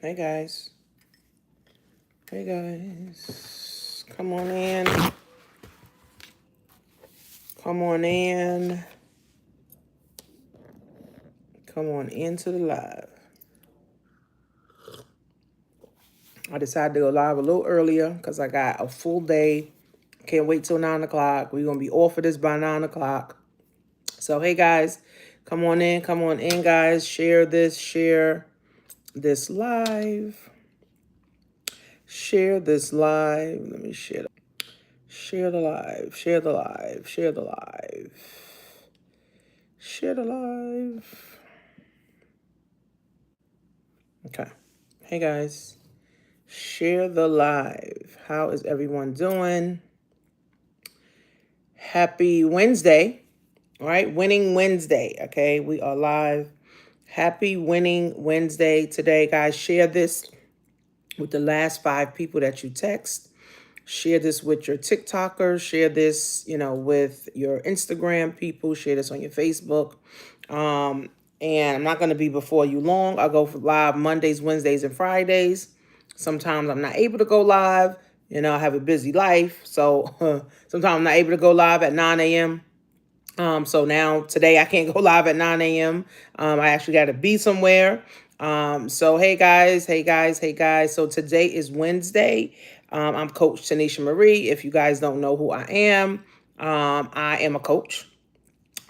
Hey guys. Hey guys. Come on in. Come on in. Come on into the live. I decided to go live a little earlier because I got a full day. Can't wait till 9 o'clock. We're going to be off of this by 9 o'clock. So, hey guys, come on in. Come on in, guys. Share this live. Share this live. Let me share. Share the live. Share the live. Share the live. Share the live. Okay. Hey guys. Share the live. How is everyone doing? Happy Wednesday. All right. Winning Wednesday. Okay. We are live. Happy Winning Wednesday today, guys. Share this with the last 5 people that you text. Share this with your TikTokers. Share this, with your Instagram people. Share this on your Facebook. And I'm not going to be before you long. I go for live Mondays, Wednesdays, and Fridays. Sometimes I'm not able to go live. I have a busy life. So sometimes I'm not able to go live at 9 a.m. So now today I can't go live at 9 a.m. I actually got to be somewhere. So hey guys. So today is Wednesday. I'm Coach Tanisha Marie. If you guys don't know who I am a coach.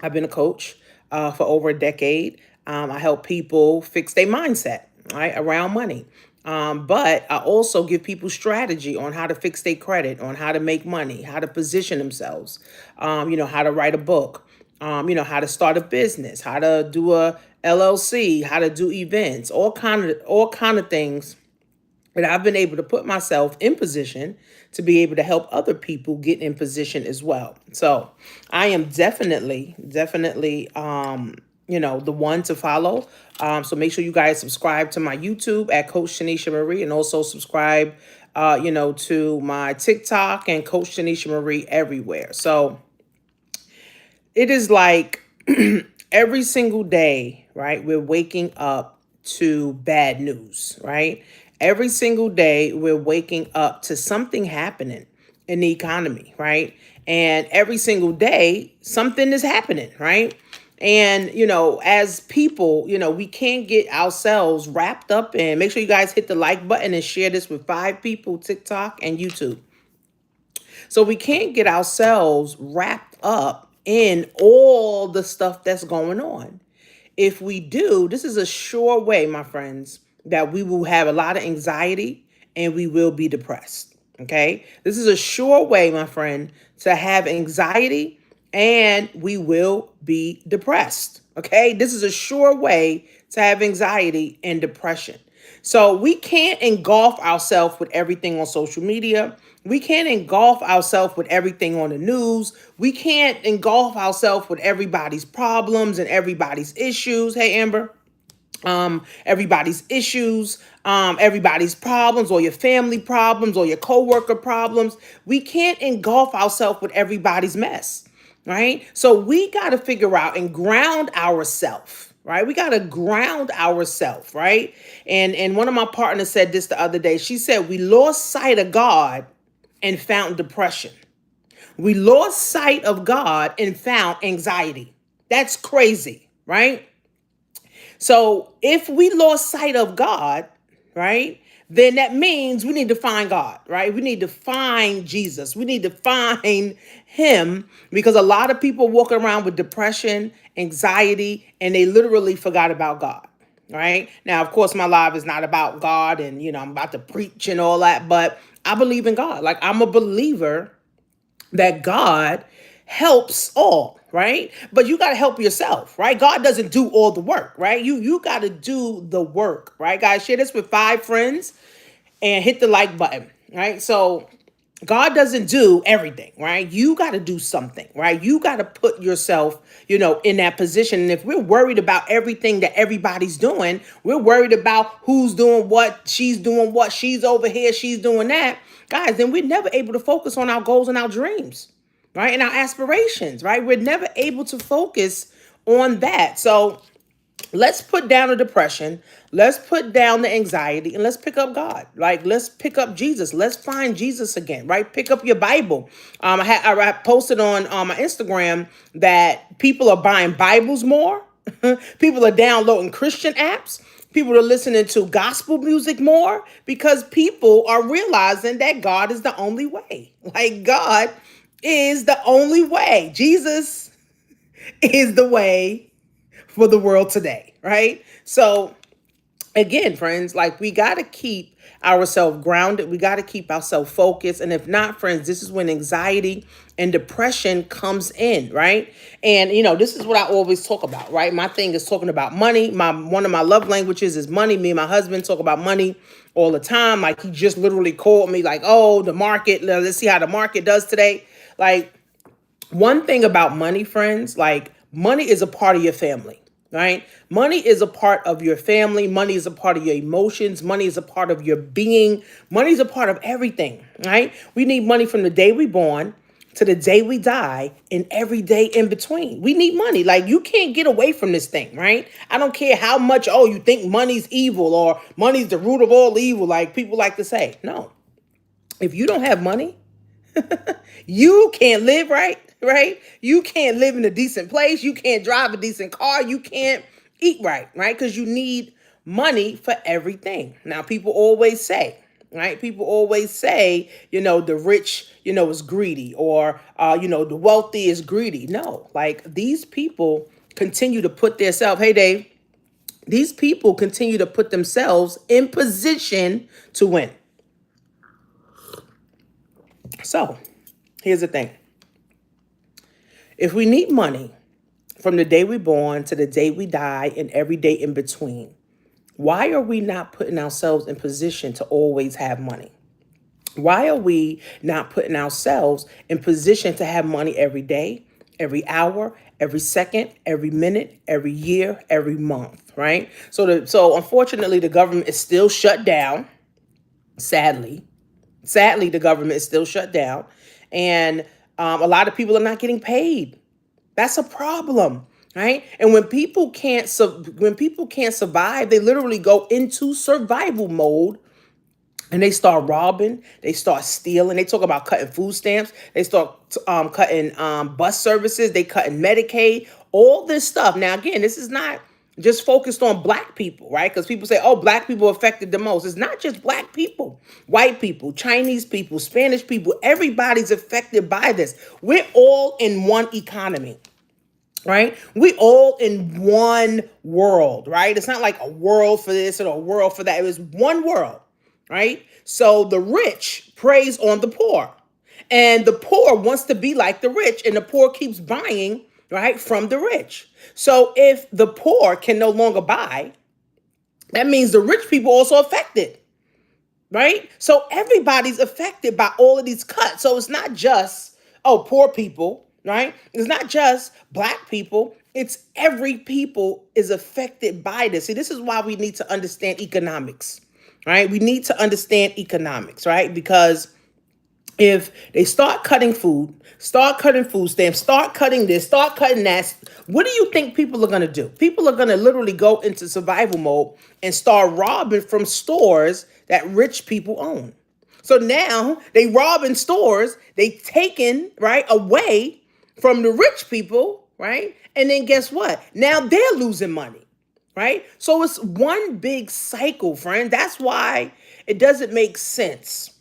I've been a coach for over a decade. I help people fix their mindset, right, around money. But I also give people strategy on how to fix their credit, on how to make money, how to position themselves, how to write a book, how to start a business, how to do a LLC, how to do events, all kind of things that I've been able to put myself in position to be able to help other people get in position as well. So I am definitely, the one to follow. So make sure you guys subscribe to my YouTube at Coach Tanisha Marie, and also subscribe, to my TikTok and Coach Tanisha Marie everywhere. So it is like every single day, right? We're waking up to bad news, right? Every single day we're waking up to something happening in the economy, right? And every single day something is happening, right? And, as people, we can't get ourselves wrapped up in. Make sure you guys hit the like button and share this with 5 people, TikTok and YouTube. So we can't get ourselves wrapped up in all the stuff that's going on. If we do, this is a sure way, my friends, that we will have a lot of anxiety and we will be depressed. Okay. This is a sure way, my friend, to have anxiety and we will be depressed. Okay. This is a sure way to have anxiety and depression. So we can't engulf ourselves with everything on social media. We can't engulf ourselves with everything on the news. We can't engulf ourselves with everybody's problems and everybody's issues. Hey, Amber. Everybody's issues, everybody's problems, or your family problems, or your coworker problems. We can't engulf ourselves with everybody's mess, right? So we got to figure out and ground ourselves. Right? We got to ground ourselves, right? And one of my partners said this the other day. She said, we lost sight of God and found depression. We lost sight of God and found anxiety. That's crazy, right? So if we lost sight of God, right, then that means we need to find God, right? We need to find Jesus. We need to find him, because a lot of people walking around with depression, anxiety, and they literally forgot about God, right? Now, of course, my life is not about God and, I'm about to preach and all that, but I believe in God. Like, I'm a believer that God helps all, right? But you got to help yourself, right? God doesn't do all the work, right? You got to do the work, right? Guys, share this with 5 friends and hit the like button, right? So God doesn't do everything, right? You got to do something, right? You got to put yourself, in that position. And if we're worried about everything that everybody's doing, we're worried about who's doing what, she's over here, she's doing that, guys, then we're never able to focus on our goals and our dreams, right? And our aspirations, right? We're never able to focus on that. So let's put down the depression, let's put down the anxiety, and let's pick up God. Like, let's pick up Jesus. Let's find Jesus again, right? Pick up your Bible. I posted on my Instagram that people are buying Bibles more. People are downloading Christian apps. People are listening to gospel music more because people are realizing that God is the only way. Like, God is the only way. Jesus is the way for the world today, right? So again, friends, like, we got to keep ourselves grounded. We got to keep ourselves focused. And if not, friends, this is when anxiety and depression comes in, right? And, this is what I always talk about, right? My thing is talking about money. One of my love languages is money. Me and my husband talk about money all the time. Like, he just literally called me like, oh, the market, let's see how the market does today. Like, one thing about money, friends, like, money is a part of your family, right? Money is a part of your family. Money is a part of your emotions. Money is a part of your being. Money is a part of everything, right? We need money from the day we born to the day we die and every day in between. We need money. Like, you can't get away from this thing, right? I don't care how much, oh, you think money's evil or money's the root of all evil, like people like to say. No. If you don't have money, you can't live right, right? You can't live in a decent place. You can't drive a decent car. You can't eat right, right? Because you need money for everything. Now, people always say, right? People always say, the rich, is greedy, or, the wealthy is greedy. No, like, these people continue to put themselves, hey, Dave, these people continue to put themselves in position to win. So here's the thing. If we need money from the day we're born to the day we die and every day in between, why are we not putting ourselves in position to always have money? Why are we not putting ourselves in position to have money every day, every hour, every second, every minute, every year, every month, right? So unfortunately, the government is still shut down. Sadly, the government is still shut down, and a lot of people are not getting paid. That's a problem, right? And when people can't survive, they literally go into survival mode. And they start robbing, they start stealing. They talk about cutting food stamps. They start cutting bus services. They cutting Medicaid, all this stuff. Now, again, this is not just focused on black people, right? Because people say, oh, black people affected the most. It's not just black people, white people, Chinese people, Spanish people. Everybody's affected by this. We're all in one economy, right? We all in one world, right? It's not like a world for this and a world for that. It was one world, right? So the rich preys on the poor, and the poor wants to be like the rich, and the poor keeps buying, right, from the rich. So if the poor can no longer buy, that means the rich people also affected, right? So everybody's affected by all of these cuts. So it's not just, oh, poor people, right? It's not just black people. It's every people is affected by this. See, this is why we need to understand economics, right? We need to understand economics, right? Because if they start cutting food, start cutting food stamps, start cutting this, start cutting that, what do you think people are going to do? People are going to literally go into survival mode and start robbing from stores that rich people own. So now they robbing stores, they taking, right, away from the rich people, right? And then guess what? Now they're losing money, right? So it's one big cycle, friend. That's why it doesn't make sense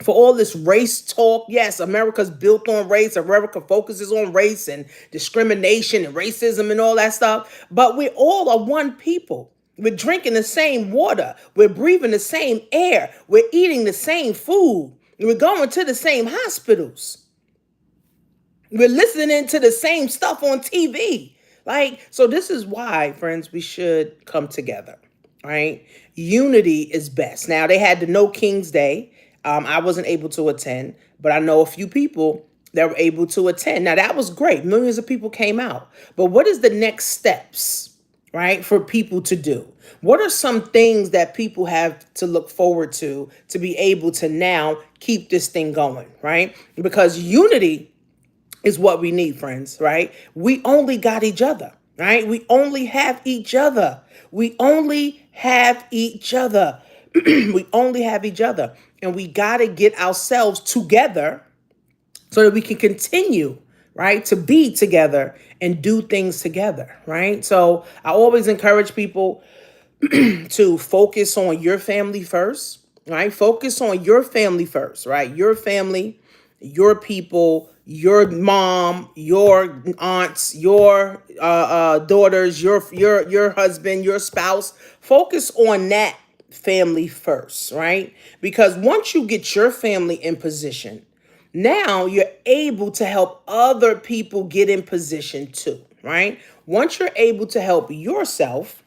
for all this race talk. Yes, America's built on race. America focuses on race and discrimination and racism and all that stuff. But we all are one people. We're drinking the same water. We're breathing the same air. We're eating the same food. We're going to the same hospitals. We're listening to the same stuff on TV. So this is why, friends, we should come together, right? Unity is best. Now, they had the No King's Day. I wasn't able to attend, but I know a few people that were able to attend. Now, that was great. Millions of people came out. But what is the next steps, right, for people to do? What are some things that people have to look forward to be able to now keep this thing going, right? Because unity is what we need, friends, right? We only got each other. right? We only have each other. We only have each other. We only have each other. And we got to get ourselves together so that we can continue, right, to be together and do things together, right? So I always encourage people to focus on your family first, right? Focus on your family first, right? Your family, your people, your mom, your aunts, your daughters, your husband, your spouse. Focus on that family first, right? Because once you get your family in position, now you're able to help other people get in position too, right? Once you're able to help yourself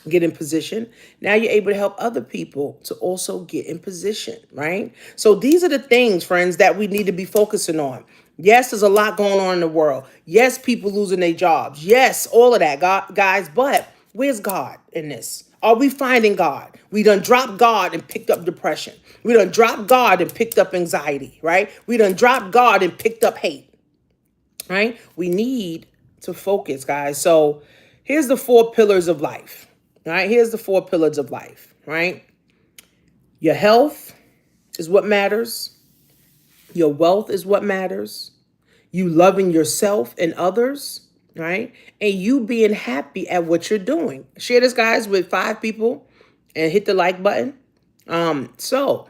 get in position, now you're able to help other people to also get in position, right? So these are the things, friends, that we need to be focusing on. Yes, there's a lot going on in the world. Yes, people losing their jobs. Yes, all of that, guys. But where's God in this? Are we finding God? We done dropped God and picked up depression. We done dropped God and picked up anxiety, right? We done dropped God and picked up hate, right? We need to focus, guys. So here's the 4 pillars of life, right? Here's the 4 pillars of life, right? Your health is what matters. Your wealth is what matters. You loving yourself and others, right? And you being happy at what you're doing. Share this, guys, with 5 people and hit the like button. So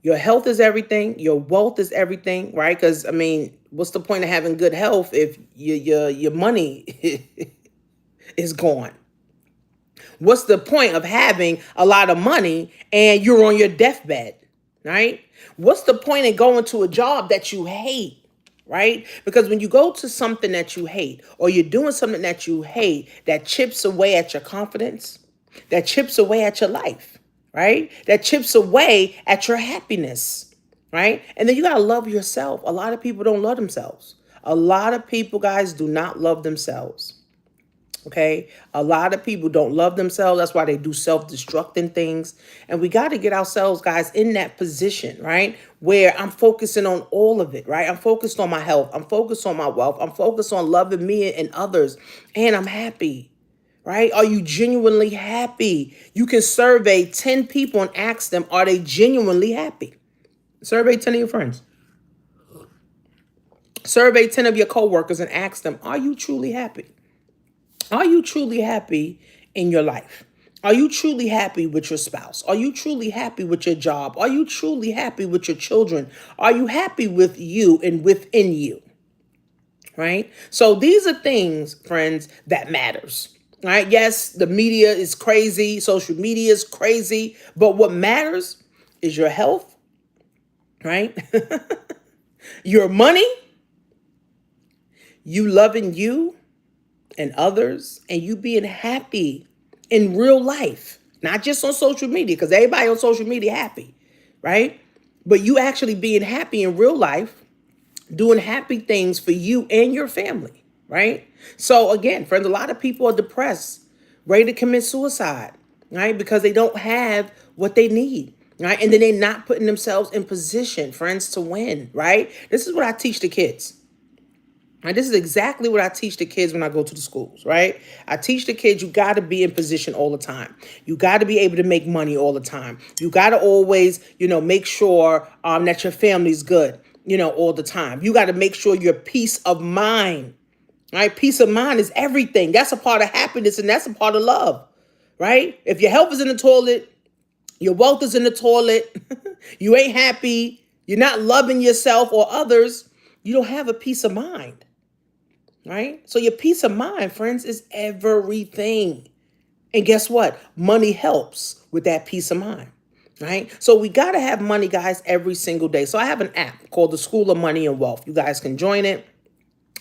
your health is everything. Your wealth is everything, right? Because, I mean, what's the point of having good health if your money is gone? What's the point of having a lot of money and you're on your deathbed, right? What's the point of going to a job that you hate, right? Because when you go to something that you hate or you're doing something that you hate, that chips away at your confidence, that chips away at your life, right? That chips away at your happiness, right? And then you got to love yourself. A lot of people don't love themselves. A lot of people, guys, do not love themselves. Okay. A lot of people don't love themselves. That's why they do self-destructing things. And we got to get ourselves, guys, in that position, right? Where I'm focusing on all of it, right? I'm focused on my health. I'm focused on my wealth. I'm focused on loving me and others. And I'm happy, right? Are you genuinely happy? You can survey 10 people and ask them, are they genuinely happy? Survey 10 of your friends. Survey 10 of your coworkers and ask them, are you truly happy? Are you truly happy in your life? Are you truly happy with your spouse? Are you truly happy with your job? Are you truly happy with your children? Are you happy with you and within you? Right? So these are things, friends, that matters. Right? Yes, the media is crazy. Social media is crazy. But what matters is your health, right? Your money, you loving you and others, and you being happy in real life, not just on social media, because everybody on social media happy, right? But you actually being happy in real life, doing happy things for you and your family, right? So again, friends, a lot of people are depressed, ready to commit suicide, right? Because they don't have what they need, right? And then they're not putting themselves in position, friends, to win, right? This is what I teach the kids. And this is exactly what I teach the kids when I go to the schools, right? I teach the kids, you got to be in position all the time. You got to be able to make money all the time. You got to always, make sure that your family's good, all the time. You got to make sure your peace of mind, right? Peace of mind is everything. That's a part of happiness and that's a part of love, right? If your health is in the toilet, your wealth is in the toilet, you ain't happy, you're not loving yourself or others, you don't have a peace of mind. Right? So your peace of mind, friends, is everything. And guess what? Money helps with that peace of mind. Right? So we got to have money, guys, every single day. So I have an app called the School of Money and Wealth. You guys can join it.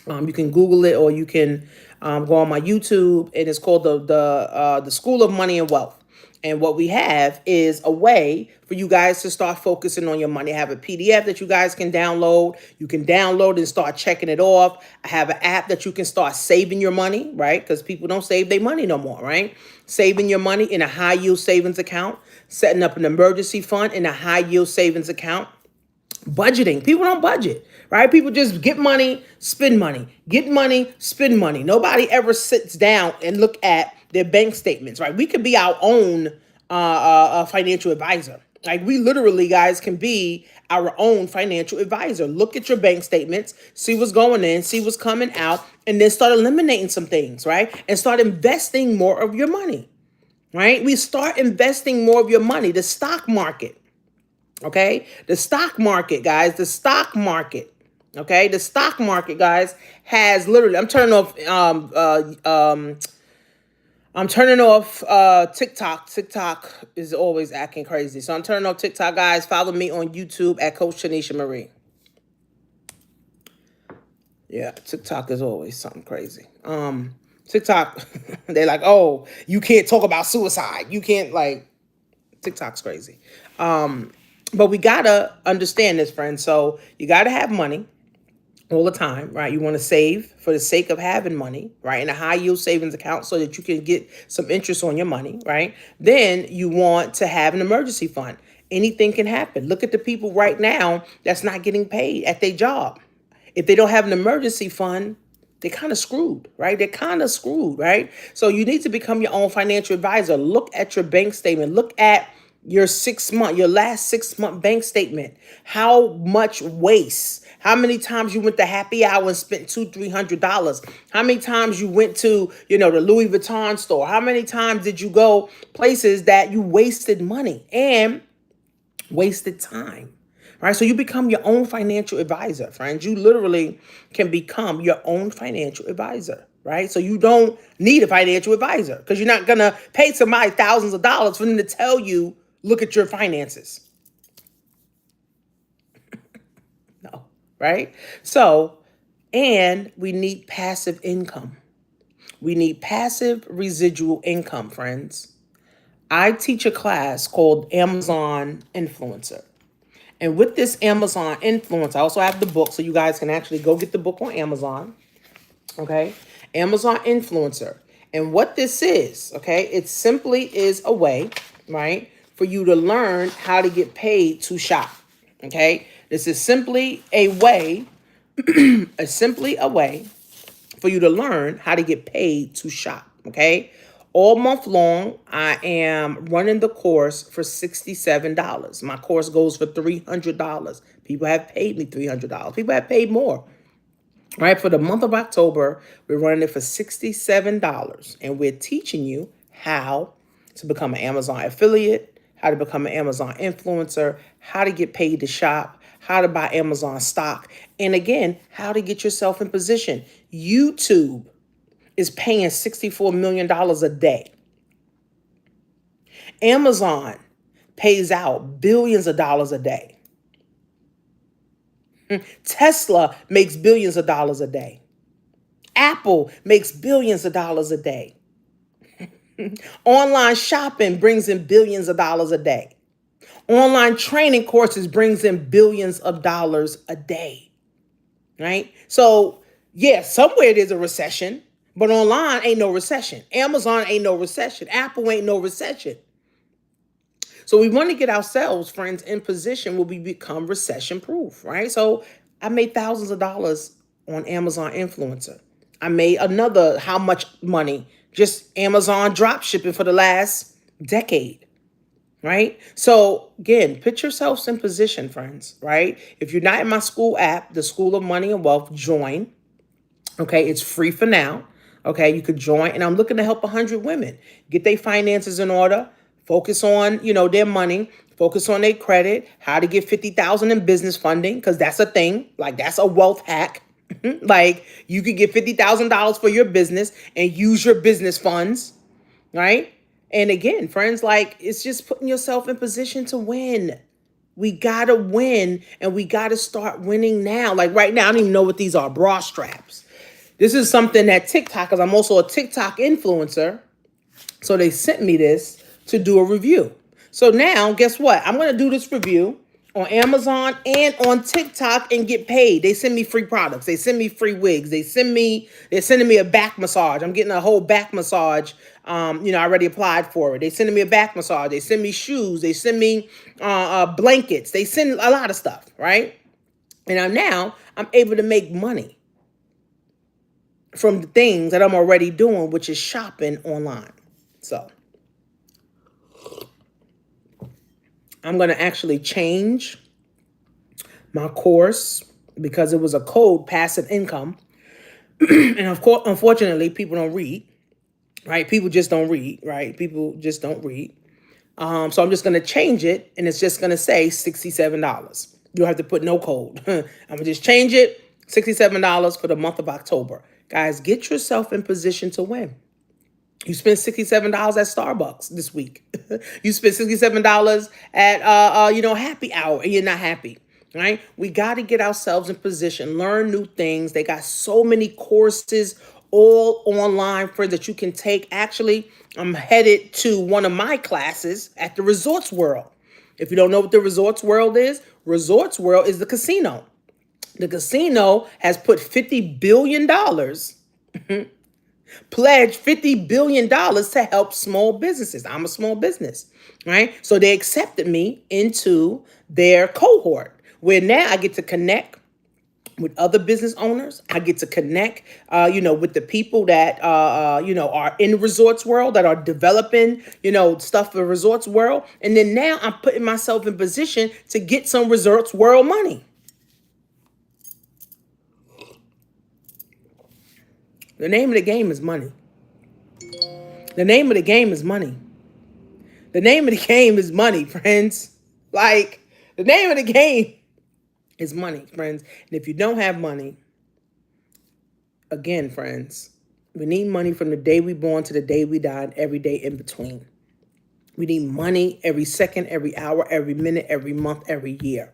You can Google it or you can go on my YouTube, and it's called the School of Money and Wealth. And what we have is a way for you guys to start focusing on your money. I have a PDF that you guys can download. You can download and start checking it off. I have an app that you can start saving your money, right? Because people don't save their money no more, right? Saving your money in a high yield savings account, setting up an emergency fund in a high yield savings account. Budgeting. People don't budget, right? People just get money, spend money, get money, spend money. Nobody ever sits down and look at their bank statements, right? We could be our own financial advisor. Like we literally, guys, can be our own financial advisor. Look at your bank statements, see what's going in, see what's coming out, and then start eliminating some things, right? And start investing more of your money, right? We start investing more of your money. The stock market. Okay. The stock market, guys, the stock market. Okay. The stock market, guys, has literally, I'm turning off TikTok. TikTok is always acting crazy. So I'm turning off TikTok, guys. Follow me on YouTube at Coach Tanisha Marie. Yeah, TikTok is always something crazy. TikTok, they're like, oh, you can't talk about suicide. You can't TikTok's crazy. But we gotta understand this, friends. So you gotta have money all the time, right? You want to save for the sake of having money, right? In a high yield savings account so that you can get some interest on your money, right? Then you want to have an emergency fund. Anything can happen. Look at the people right now that's not getting paid at their job. If they don't have an emergency fund, they're kind of screwed, right? They're kind of screwed, right? So you need to become your own financial advisor. Look at your bank statement. Look at your last 6 month bank statement. How much waste? How many times you went to happy hour and spent $200-300? How many times you went to, the Louis Vuitton store? How many times did you go places that you wasted money and wasted time? Right? So you become your own financial advisor, friends. You literally can become your own financial advisor. Right? So you don't need a financial advisor because you're not going to pay somebody thousands of dollars for them to tell you, look at your finances. No, right? So, and we need passive income. We need passive residual income, friends. I teach a class called Amazon Influencer. And with this Amazon Influencer, I also have the book, so you guys can actually go get the book on Amazon. Okay? Amazon Influencer. And what this is, okay, it simply is a way, right, for you to learn how to get paid to shop. Okay? This is simply a way, a way for you to learn how to get paid to shop. Okay? All month long, I am running the course for $67. My course goes for $300. People have paid me $300. People have paid more. Right? For the month of October, we're running it for $67. And we're teaching you how to become an Amazon affiliate, how to become an Amazon influencer, how to get paid to shop, how to buy Amazon stock, and again, how to get yourself in position. YouTube is paying $64 million a day. Amazon pays out billions of dollars a day. Tesla makes billions of dollars a day. Apple makes billions of dollars a day. Online shopping brings in billions of dollars a day. Online training courses brings in billions of dollars a day. Right? So, yeah, somewhere there's a recession. But online ain't no recession. Amazon ain't no recession. Apple ain't no recession. So we want to get ourselves, friends, in position where we become recession proof, right? So I made thousands of dollars on Amazon Influencer. I made another how much money? Just Amazon drop shipping for the last decade, right? So again, put yourselves in position, friends, right? If you're not in my school app, the School of Money and Wealth, join. Okay, it's free for now. Okay, you could join, and I'm looking to help 100 women get their finances in order, focus on, their money, focus on their credit, how to get $50,000 in business funding, because that's a thing. Like, that's a wealth hack. Like, you could get $50,000 for your business and use your business funds, right? And again, friends, it's just putting yourself in position to win. We gotta win, and we gotta start winning now. Like right now, I don't even know what these are, bra straps. This is something that TikTok, because I'm also a TikTok influencer. So they sent me this to do a review. So now, guess what? I'm going to do this review on Amazon and on TikTok and get paid. They send me free products. They send me free wigs. They're sending me a back massage. I'm getting a whole back massage. I already applied for it. They sending me a back massage. They send me shoes. They send me blankets. They send a lot of stuff, right? And now I'm able to make money from the things that I'm already doing, which is shopping online. So I'm going to actually change my course because it was a code, passive income. And of course, unfortunately, people don't read, right? People just don't read, right? People just don't read. So I'm just going to change it, and it's just going to say $67. You don't have to put no code. I'm going to just change it, $67 for the month of October. Guys, get yourself in position to win. You spent $67 at Starbucks this week. You spent $67 at happy hour, and you're not happy, right? We got to get ourselves in position, learn new things. They got so many courses all online for that you can take. Actually, I'm headed to one of my classes at the Resorts World. If you don't know what the Resorts World is the casino. The casino has put $50 billion pledged $50 billion to help small businesses. I'm a small business, right? So they accepted me into their cohort where now I get to connect with other business owners. I get to connect, with the people that, are in the Resorts World, that are developing, stuff for Resorts World. And then now I'm putting myself in position to get some Resorts World money. The name of the game is money. The name of the game is money. The name of the game is money, friends. Like, the name of the game is money, friends. And if you don't have money, again, friends, we need money from the day we born to the day we die and every day in between. We need money every second, every hour, every minute, every month, every year.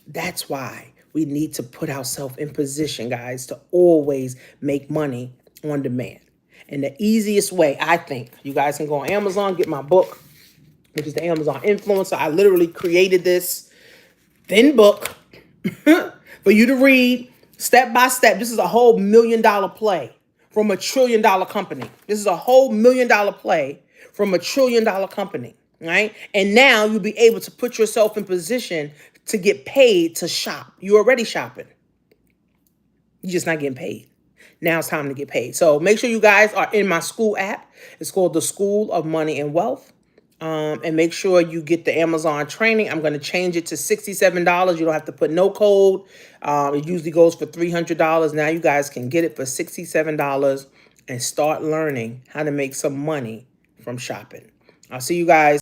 That's why we need to put ourselves in position, guys, to always make money on demand. And the easiest way, I think, you guys can go on Amazon, get my book, which is the Amazon Influencer. I literally created this thin book for you to read step by step. This is a whole $1 million play from a $1 trillion company. This is a whole $1 million play from a $1 trillion company, right? And now you'll be able to put yourself in position to get paid to shop. You're already shopping. You're just not getting paid. Now it's time to get paid. So make sure you guys are in my school app. It's called the School of Money and Wealth. And make sure you get the Amazon training. I'm going to change it to $67. You don't have to put no code. It usually goes for $300. Now you guys can get it for $67 and start learning how to make some money from shopping. I'll see you guys.